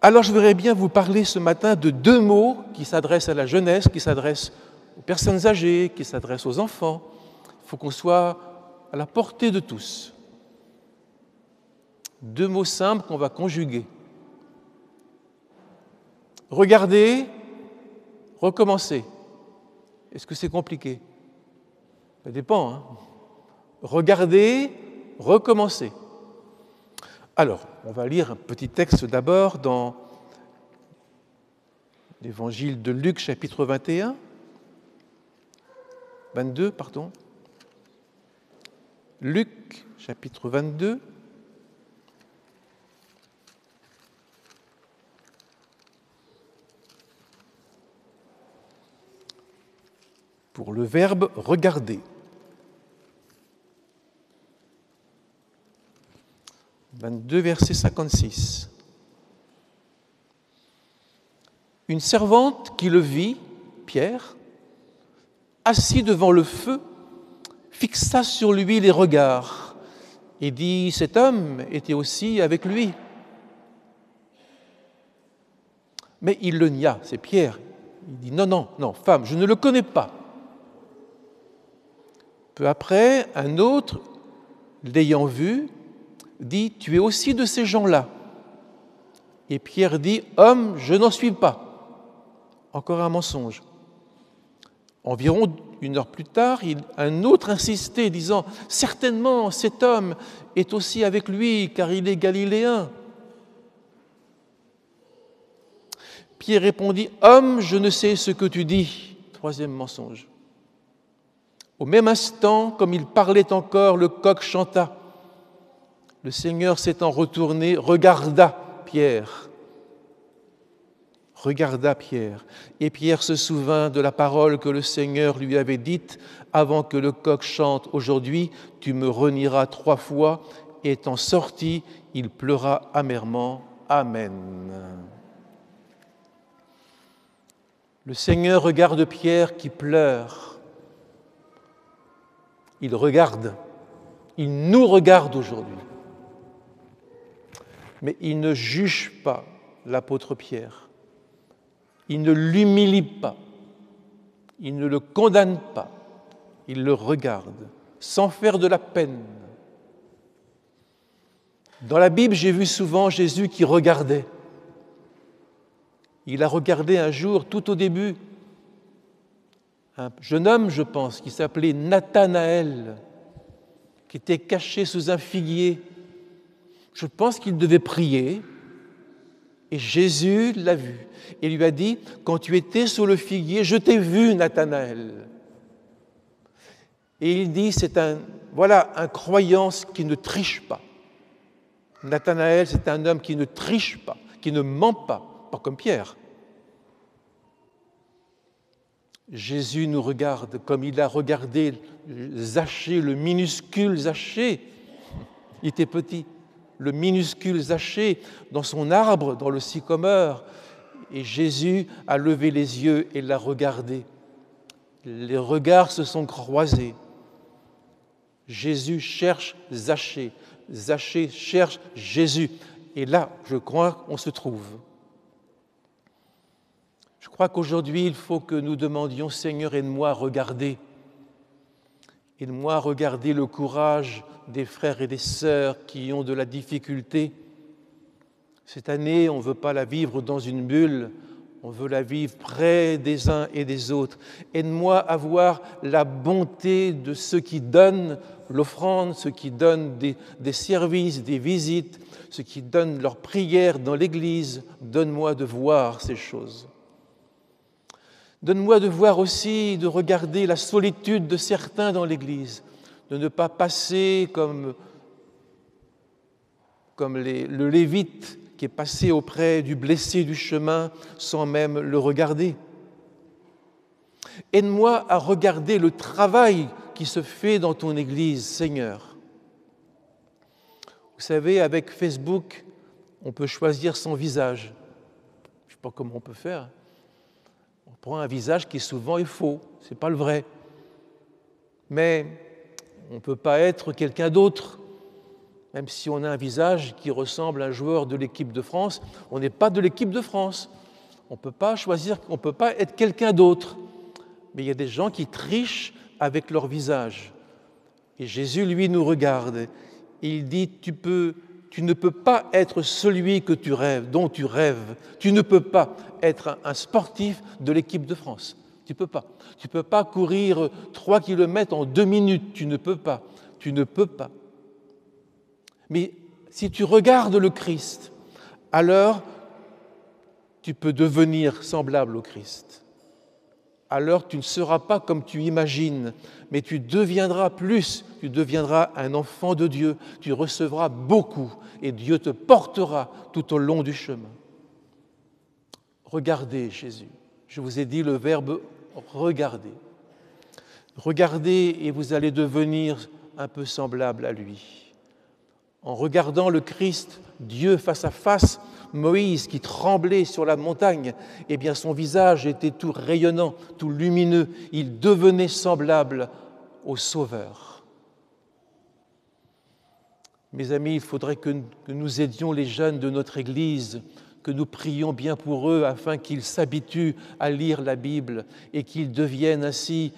Alors je voudrais bien vous parler ce matin de deux mots qui s'adressent à la jeunesse, qui s'adressent aux personnes âgées, qui s'adressent aux enfants. Il faut qu'on soit à la portée de tous. Deux mots simples qu'on va conjuguer. Regarder, recommencer. Est-ce que c'est compliqué? Ça dépend, hein. Regarder, recommencer. Alors, on va lire un petit texte d'abord dans l'évangile de Luc, chapitre 22. Luc, chapitre 22. Pour le verbe regarder. 22, verset 56. Une servante qui le vit, Pierre, assis devant le feu, fixa sur lui les regards et dit, cet homme était aussi avec lui. Mais il le nia, c'est Pierre. Il dit, non, femme, je ne le connais pas. Peu après, un autre, l'ayant vu, dit, tu es aussi de ces gens-là. Et Pierre dit, homme, je n'en suis pas. Encore un mensonge. Environ 1 heure plus tard, un autre insistait, disant, certainement cet homme est aussi avec lui, car il est galiléen. Pierre répondit, homme, je ne sais ce que tu dis. 3e mensonge. Au même instant, comme il parlait encore, le coq chanta. Le Seigneur s'étant retourné, regarda Pierre. Et Pierre se souvint de la parole que le Seigneur lui avait dite avant que le coq chante. Aujourd'hui, tu me renieras 3 fois. Et étant sorti, il pleura amèrement. Amen. Le Seigneur regarde Pierre qui pleure. Il nous regarde aujourd'hui. Mais il ne juge pas l'apôtre Pierre. Il ne l'humilie pas. Il ne le condamne pas. Il le regarde, sans faire de la peine. Dans la Bible, j'ai vu souvent Jésus qui regardait. Il a regardé un jour, tout au début, un jeune homme, je pense, qui s'appelait Nathanaël, qui était caché sous un figuier. Je pense qu'il devait prier, et Jésus l'a vu, et lui a dit, quand tu étais sous le figuier, je t'ai vu, Nathanaël. Et il dit, c'est un croyant qui ne triche pas. Nathanaël, c'est un homme qui ne triche pas, qui ne ment pas comme Pierre. Jésus nous regarde comme il a regardé Zachée, le minuscule Zachée. Il était petit, le minuscule Zachée, dans son arbre, dans le sycomore. Et Jésus a levé les yeux et l'a regardé. Les regards se sont croisés. Jésus cherche Zachée. Zachée cherche Jésus. Et là, je crois qu'on se trouve. Je crois qu'aujourd'hui, il faut que nous demandions, Seigneur, aide-moi à regarder. Aide-moi à regarder le courage des frères et des sœurs qui ont de la difficulté. Cette année, on ne veut pas la vivre dans une bulle, on veut la vivre près des uns et des autres. Aide-moi à voir la bonté de ceux qui donnent l'offrande, ceux qui donnent des services, des visites, ceux qui donnent leurs prières dans l'Église. Donne-moi de voir ces choses. Donne-moi de voir aussi, de regarder la solitude de certains dans l'Église, de ne pas passer comme le Lévite qui est passé auprès du blessé du chemin sans même le regarder. Aide-moi à regarder le travail qui se fait dans ton Église, Seigneur. Vous savez, avec Facebook, on peut choisir son visage. Je ne sais pas comment on peut faire. On prend un visage qui souvent est faux, ce n'est pas le vrai. Mais on ne peut pas être quelqu'un d'autre. Même si on a un visage qui ressemble à un joueur de l'équipe de France, on n'est pas de l'équipe de France. On ne peut pas choisir, on ne peut pas être quelqu'un d'autre. Mais il y a des gens qui trichent avec leur visage. Et Jésus, lui, nous regarde. Il dit, tu ne peux pas être celui que tu rêves, dont tu rêves. Tu ne peux pas être un sportif de l'équipe de France. Tu ne peux pas. Tu ne peux pas courir 3 kilomètres en 2 minutes. Tu ne peux pas. Tu ne peux pas. Mais si tu regardes le Christ, alors tu peux devenir semblable au Christ. Alors tu ne seras pas comme tu imagines, mais tu deviendras plus, tu deviendras un enfant de Dieu, tu recevras beaucoup et Dieu te portera tout au long du chemin. Regardez Jésus. Je vous ai dit le verbe regarder. Regardez et vous allez devenir un peu semblable à lui. En regardant le Christ, Dieu face à face, Moïse qui tremblait sur la montagne, eh bien son visage était tout rayonnant, tout lumineux. Il devenait semblable au Sauveur. Mes amis, il faudrait que nous aidions les jeunes de notre Église, que nous prions bien pour eux afin qu'ils s'habituent à lire la Bible et qu'ils deviennent ainsi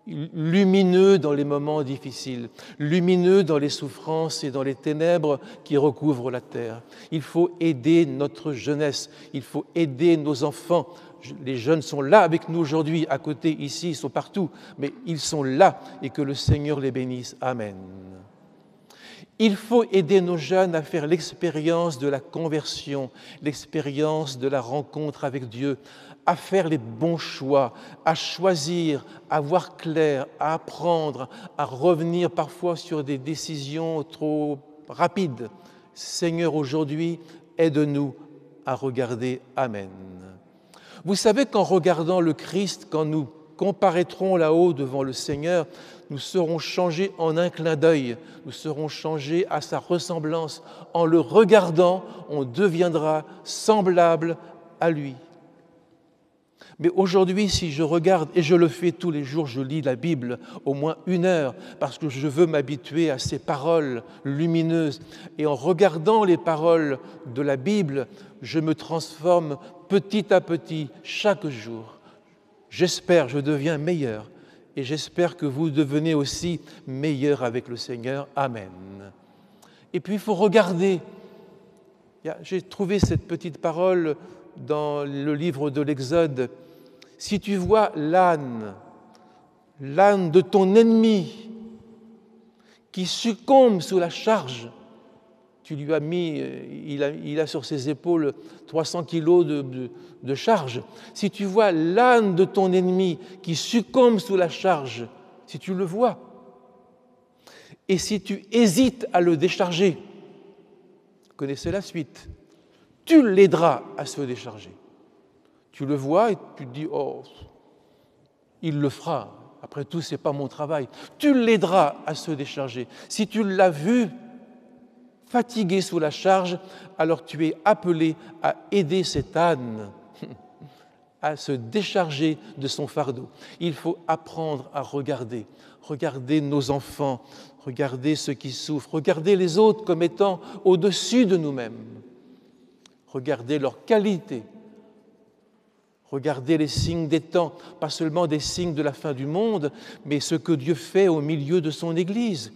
lumineux dans les moments difficiles, lumineux dans les souffrances et dans les ténèbres qui recouvrent la terre. Il faut aider notre jeunesse, il faut aider nos enfants. Les jeunes sont là avec nous aujourd'hui, à côté, ici, ils sont partout, mais ils sont là et que le Seigneur les bénisse. Amen. Il faut aider nos jeunes à faire l'expérience de la conversion, l'expérience de la rencontre avec Dieu, à faire les bons choix, à choisir, à voir clair, à apprendre, à revenir parfois sur des décisions trop rapides. Seigneur, aujourd'hui, aide-nous à regarder. Amen. Vous savez qu'en regardant le Christ, quand nous comparaîtrons là-haut devant le Seigneur, nous serons changés en un clin d'œil, nous serons changés à sa ressemblance. En le regardant, on deviendra semblable à lui. Mais aujourd'hui, si je regarde, et je le fais tous les jours, je lis la Bible au moins 1 heure, parce que je veux m'habituer à ces paroles lumineuses. Et en regardant les paroles de la Bible, je me transforme petit à petit, chaque jour. J'espère, je deviens meilleur. Et j'espère que vous devenez aussi meilleur avec le Seigneur. Amen. Et puis, il faut regarder. J'ai trouvé cette petite parole dans le livre de l'Exode. Si tu vois l'âne de ton ennemi qui succombe sous la charge, tu lui as mis, il a sur ses épaules 300 kilos de charge. Si tu vois l'âne de ton ennemi qui succombe sous la charge, si tu le vois, et si tu hésites à le décharger, vous connaissez la suite, tu l'aideras à se décharger. Tu le vois et tu te dis, oh, il le fera. Après tout, ce n'est pas mon travail. Tu l'aideras à se décharger. Si tu l'as vu fatigué sous la charge, alors tu es appelé à aider cet âne à se décharger de son fardeau. Il faut apprendre à regarder nos enfants, regarder ceux qui souffrent, regarder les autres comme étant au-dessus de nous-mêmes, regarder leurs qualités, regarder les signes des temps, pas seulement des signes de la fin du monde, mais ce que Dieu fait au milieu de son Église,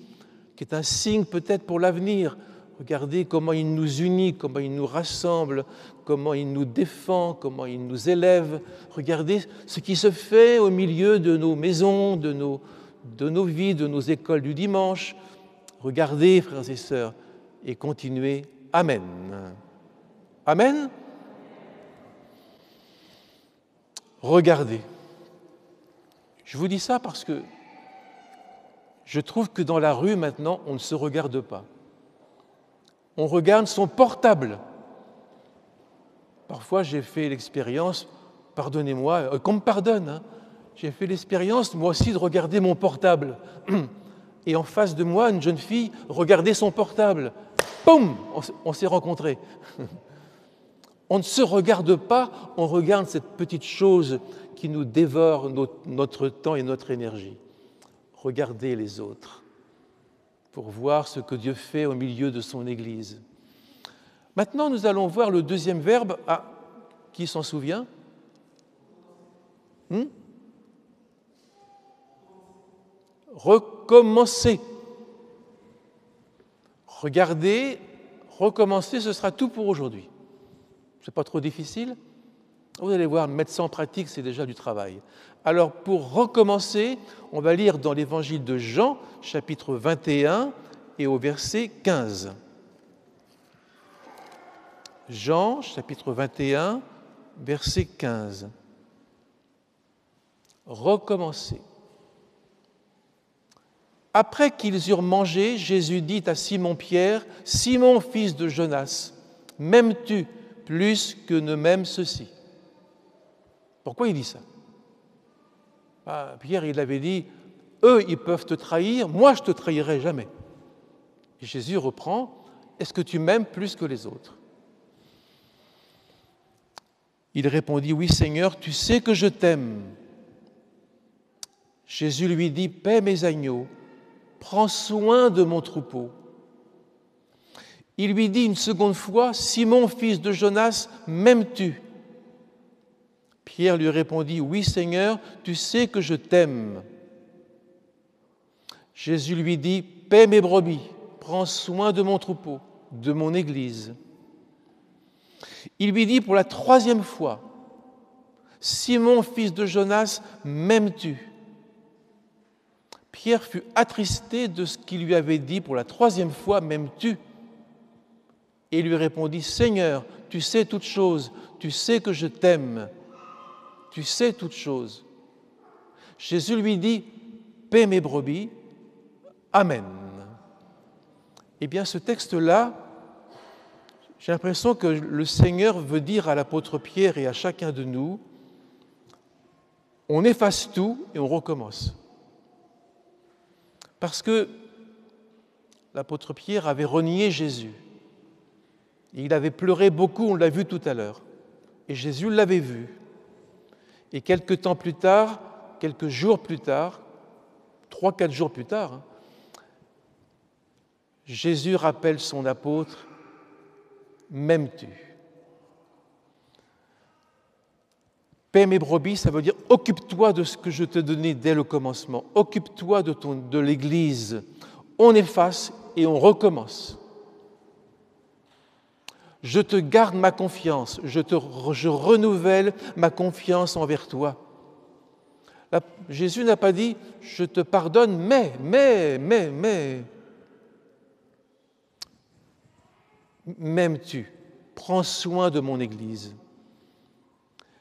qui est un signe peut-être pour l'avenir. Regardez comment il nous unit, comment il nous rassemble, comment il nous défend, comment il nous élève. Regardez ce qui se fait au milieu de nos maisons, de nos vies, de nos écoles du dimanche. Regardez, frères et sœurs, et continuez. Amen. Amen. Regardez. Je vous dis ça parce que je trouve que dans la rue maintenant, on ne se regarde pas. On regarde son portable. Parfois, j'ai fait l'expérience, pardonnez-moi, qu'on me pardonne, hein, j'ai fait l'expérience, moi aussi, de regarder mon portable. Et en face de moi, une jeune fille regardait son portable. Poum, on s'est rencontrés. On ne se regarde pas, on regarde cette petite chose qui nous dévore notre temps et notre énergie. Regardez les autres. pour voir ce que Dieu fait au milieu de son Église. Maintenant, nous allons voir le deuxième verbe. Ah, qui s'en souvient? Recommencer. Regardez, recommencer, ce sera tout pour aujourd'hui. Ce n'est pas trop difficile. Vous allez voir, mettre ça en pratique, c'est déjà du travail. Alors, pour recommencer, on va lire dans l'évangile de Jean, chapitre 21 et au verset 15. Jean, chapitre 21, verset 15. Recommencer. Après qu'ils eurent mangé, Jésus dit à Simon-Pierre, « Simon, fils de Jonas, m'aimes-tu plus que ne m'aiment ceux-ci » Pourquoi il dit ça? Pierre, il avait dit, « Eux, ils peuvent te trahir, moi, je ne te trahirai jamais. » Et Jésus reprend, « Est-ce que tu m'aimes plus que les autres » Il répondit, « Oui, Seigneur, tu sais que je t'aime. » Jésus lui dit, « Paie mes agneaux. Prends soin de mon troupeau. » Il lui dit une seconde fois, « Simon, fils de Jonas, m'aimes-tu » Pierre lui répondit, « Oui, Seigneur, tu sais que je t'aime. » Jésus lui dit, « Paie mes brebis, prends soin de mon troupeau, de mon Église. » Il lui dit pour la troisième fois, « Simon, fils de Jonas, m'aimes-tu » Pierre fut attristé de ce qu'il lui avait dit pour la troisième fois, « M'aimes-tu » Et il lui répondit, « Seigneur, tu sais toutes choses, tu sais que je t'aime, tu sais toutes choses. » Jésus lui dit, « Paie mes brebis, Amen. » Eh bien, ce texte-là, j'ai l'impression que le Seigneur veut dire à l'apôtre Pierre et à chacun de nous, on efface tout et on recommence. Parce que l'apôtre Pierre avait renié Jésus. Il avait pleuré beaucoup, on l'a vu tout à l'heure. Et Jésus l'avait vu. Et quelques temps plus tard, quelques jours plus tard, 3-4 jours plus tard, Jésus rappelle son apôtre, « M'aimes-tu » Paie mes brebis, ça veut dire occupe-toi de ce que je te donnais dès le commencement. Occupe-toi de l'Église. On efface et on recommence. Je te garde ma confiance, je renouvelle ma confiance envers toi. Là, Jésus n'a pas dit « je te pardonne, mais, m'aimes-tu? Prends soin de mon Église. »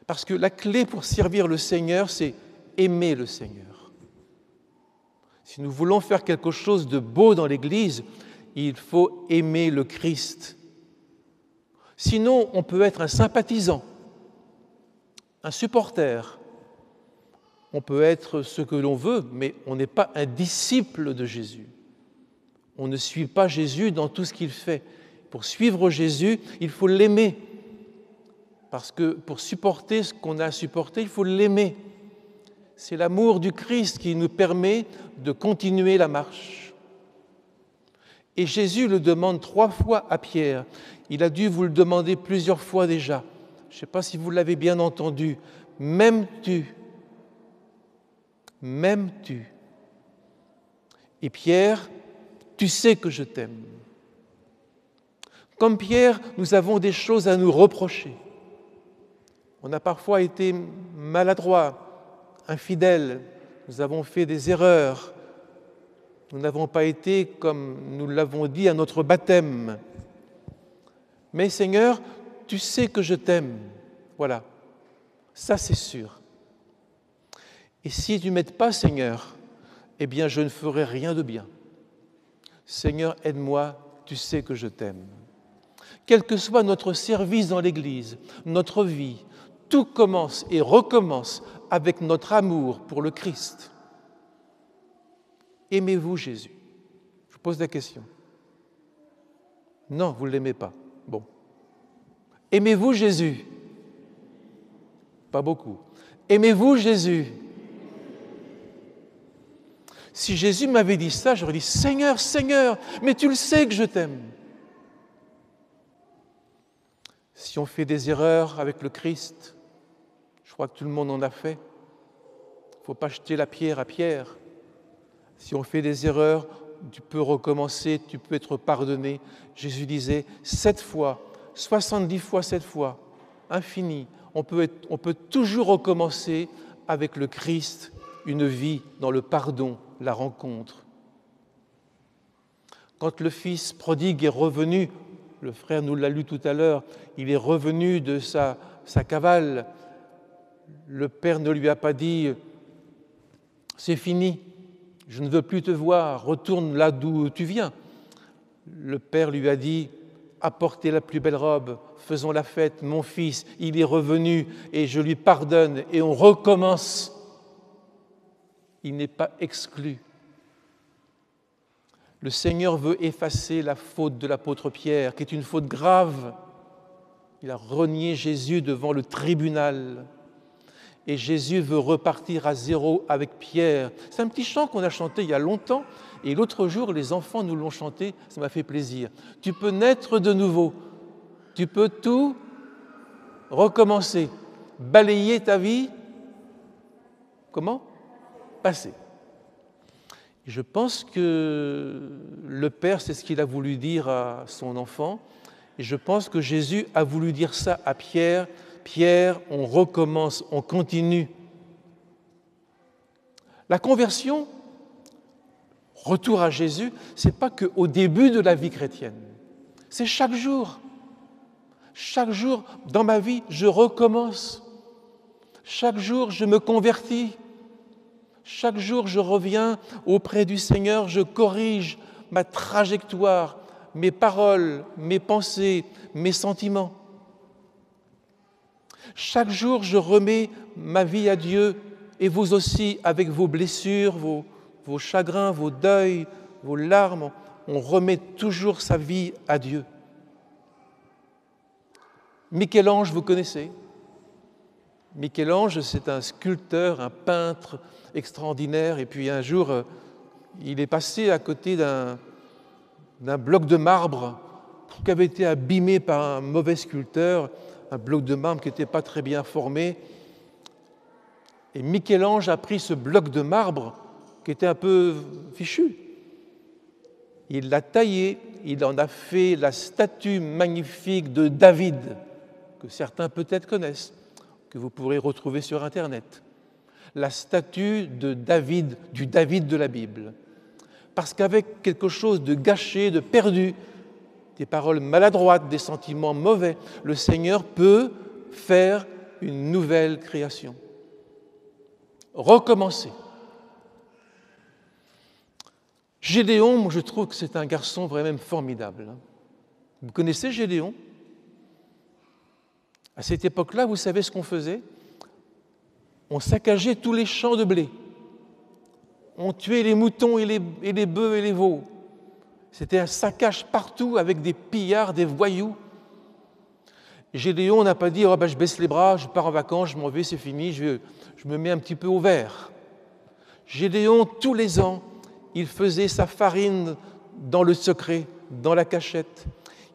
Parce que la clé pour servir le Seigneur, c'est aimer le Seigneur. Si nous voulons faire quelque chose de beau dans l'Église, il faut aimer le Christ. Sinon, on peut être un sympathisant, un supporter. On peut être ce que l'on veut, mais on n'est pas un disciple de Jésus. On ne suit pas Jésus dans tout ce qu'il fait. Pour suivre Jésus, il faut l'aimer. Parce que pour supporter ce qu'on a à supporter, il faut l'aimer. C'est l'amour du Christ qui nous permet de continuer la marche. Et Jésus le demande 3 fois à Pierre. Il a dû vous le demander plusieurs fois déjà. Je ne sais pas si vous l'avez bien entendu. « M'aimes-tu ? M'aimes-tu » Et Pierre, « Tu sais que je t'aime. » Comme Pierre, nous avons des choses à nous reprocher. On a parfois été maladroits, infidèles, nous avons fait des erreurs, nous n'avons pas été comme nous l'avons dit à notre baptême. Mais Seigneur, tu sais que je t'aime. Voilà, ça c'est sûr. Et si tu ne m'aides pas, Seigneur, eh bien je ne ferai rien de bien. Seigneur, aide-moi, tu sais que je t'aime. Quel que soit notre service dans l'Église, notre vie, tout commence et recommence avec notre amour pour le Christ. Aimez-vous Jésus? Je vous pose la question. Non, vous ne l'aimez pas. Bon. Aimez-vous Jésus? Pas beaucoup. Aimez-vous Jésus? Si Jésus m'avait dit ça, j'aurais dit « Seigneur, Seigneur, mais tu le sais que je t'aime ». Si on fait des erreurs avec le Christ, je crois que tout le monde en a fait, il ne faut pas jeter la pierre à Pierre. Si on fait des erreurs, tu peux recommencer, tu peux être pardonné. Jésus disait 7 fois, 70 fois 7 fois, infini. On peut toujours recommencer avec le Christ une vie dans le pardon, la rencontre. Quand le fils prodigue est revenu, le frère nous l'a lu tout à l'heure, il est revenu de sa cavale. Le père ne lui a pas dit « c'est fini, je ne veux plus te voir, retourne là d'où tu viens ». Le père lui a dit « apportez la plus belle robe, faisons la fête, mon fils, il est revenu et je lui pardonne et on recommence ». Il n'est pas exclu. Le Seigneur veut effacer la faute de l'apôtre Pierre, qui est une faute grave. Il a renié Jésus devant le tribunal. Et Jésus veut repartir à zéro avec Pierre. C'est un petit chant qu'on a chanté il y a longtemps, et l'autre jour, les enfants nous l'ont chanté, ça m'a fait plaisir. Tu peux naître de nouveau, tu peux tout recommencer, balayer ta vie, comment ? Passé. Je pense que le Père, c'est ce qu'il a voulu dire à son enfant, et je pense que Jésus a voulu dire ça à Pierre. Pierre, on recommence, on continue. La conversion, retour à Jésus, ce n'est pas qu'au début de la vie chrétienne, c'est chaque jour. Chaque jour, dans ma vie, je recommence. Chaque jour, je me convertis. Chaque jour, je reviens auprès du Seigneur, je corrige ma trajectoire, mes paroles, mes pensées, mes sentiments. Chaque jour, je remets ma vie à Dieu et vous aussi, avec vos blessures, vos chagrins, vos deuils, vos larmes, on remet toujours sa vie à Dieu. Michel-Ange, vous connaissez ? Michel-Ange, c'est un sculpteur, un peintre extraordinaire. Et puis un jour, il est passé à côté d'un bloc de marbre qui avait été abîmé par un mauvais sculpteur, un bloc de marbre qui n'était pas très bien formé. Et Michel-Ange a pris ce bloc de marbre qui était un peu fichu. Il l'a taillé, il en a fait la statue magnifique de David, que certains peut-être connaissent, que vous pourrez retrouver sur Internet. La statue de David, du David de la Bible. Parce qu'avec quelque chose de gâché, de perdu, des paroles maladroites, des sentiments mauvais, le Seigneur peut faire une nouvelle création. Recommencer. Gédéon, moi je trouve que c'est un garçon vraiment formidable. Vous connaissez Gédéon ? À cette époque-là, vous savez ce qu'on faisait ? On saccageait tous les champs de blé. On tuait les moutons et les bœufs et les veaux. C'était un saccage partout avec des pillards, des voyous. Gédéon n'a pas dit « oh, je baisse les bras, je pars en vacances, je m'en vais, c'est fini, je me mets un petit peu au vert ». Gédéon, tous les ans, il faisait sa farine dans le secret, dans la cachette.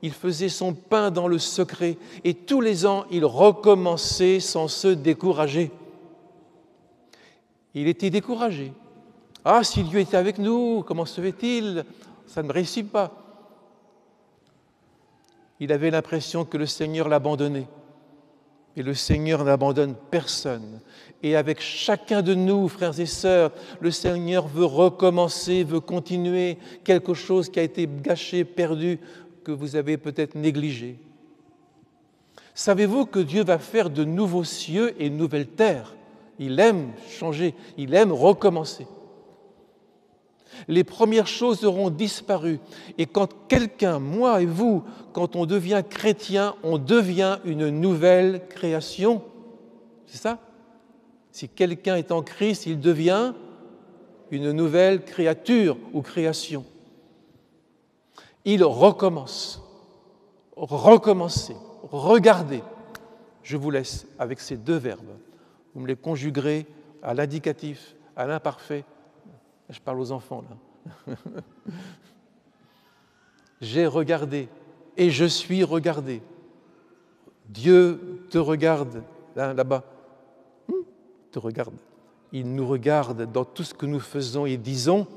Il faisait son pain dans le secret. Et tous les ans, il recommençait sans se décourager. Il était découragé. « Ah, si Dieu était avec nous, comment se fait-il ? Ça ne réussit pas. » Il avait l'impression que le Seigneur l'abandonnait. Et le Seigneur n'abandonne personne. Et avec chacun de nous, frères et sœurs, le Seigneur veut recommencer, veut continuer quelque chose qui a été gâché, perdu, que vous avez peut-être négligé. Savez-vous que Dieu va faire de nouveaux cieux et une nouvelle terre ? Il aime changer, il aime recommencer. Les premières choses auront disparu. Et quand quelqu'un, moi et vous, quand on devient chrétien, on devient une nouvelle création. C'est ça ? Si quelqu'un est en Christ, il devient une nouvelle créature ou création. Il recommence. Recommencer. Regardez. Je vous laisse avec ces deux verbes. Vous me les conjuguerez à l'indicatif, à l'imparfait, Je parle aux enfants, là. J'ai regardé et je suis regardé. Dieu te regarde, là-bas. Te regarde. Il nous regarde dans tout ce que nous faisons et disons,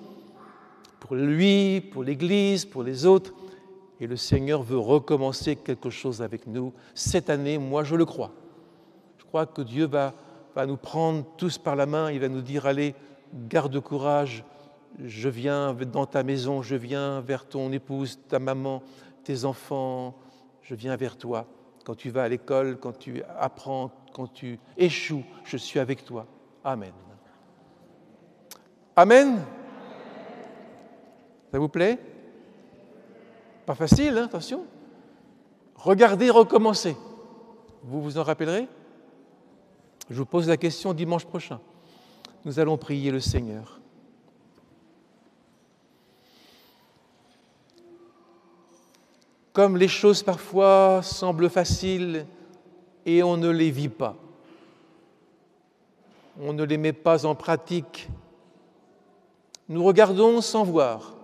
pour lui, pour l'Église, pour les autres. Et le Seigneur veut recommencer quelque chose avec nous. Cette année, moi, je le crois. Je crois que Dieu va nous prendre tous par la main. Il va nous dire, allez, garde courage. Je viens dans ta maison, je viens vers ton épouse, ta maman, tes enfants. Je viens vers toi. Quand tu vas à l'école, quand tu apprends, quand tu échoues, je suis avec toi. Amen. Amen. Ça vous plaît? Pas facile, hein, attention. Regardez, recommencez. Vous vous en rappellerez? Je vous pose la question dimanche prochain. Nous allons prier le Seigneur. Comme les choses parfois semblent faciles et on ne les vit pas, on ne les met pas en pratique, nous regardons sans voir.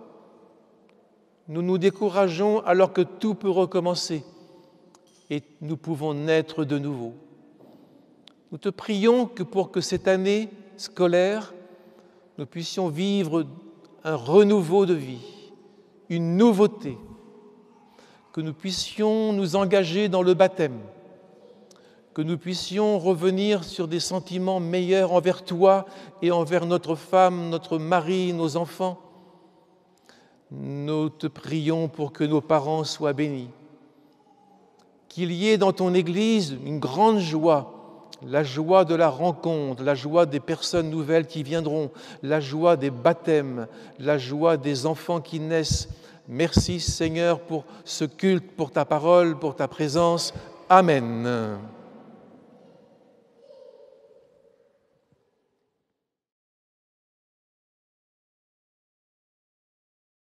Nous nous décourageons alors que tout peut recommencer et nous pouvons naître de nouveau. Nous te prions que pour que cette année scolaire, nous puissions vivre un renouveau de vie, une nouveauté, que nous puissions nous engager dans le baptême, que nous puissions revenir sur des sentiments meilleurs envers toi et envers notre femme, notre mari, nos enfants. Nous te prions pour que nos parents soient bénis, qu'il y ait dans ton Église une grande joie, la joie de la rencontre, la joie des personnes nouvelles qui viendront, la joie des baptêmes, la joie des enfants qui naissent. Merci Seigneur pour ce culte, pour ta parole, pour ta présence. Amen.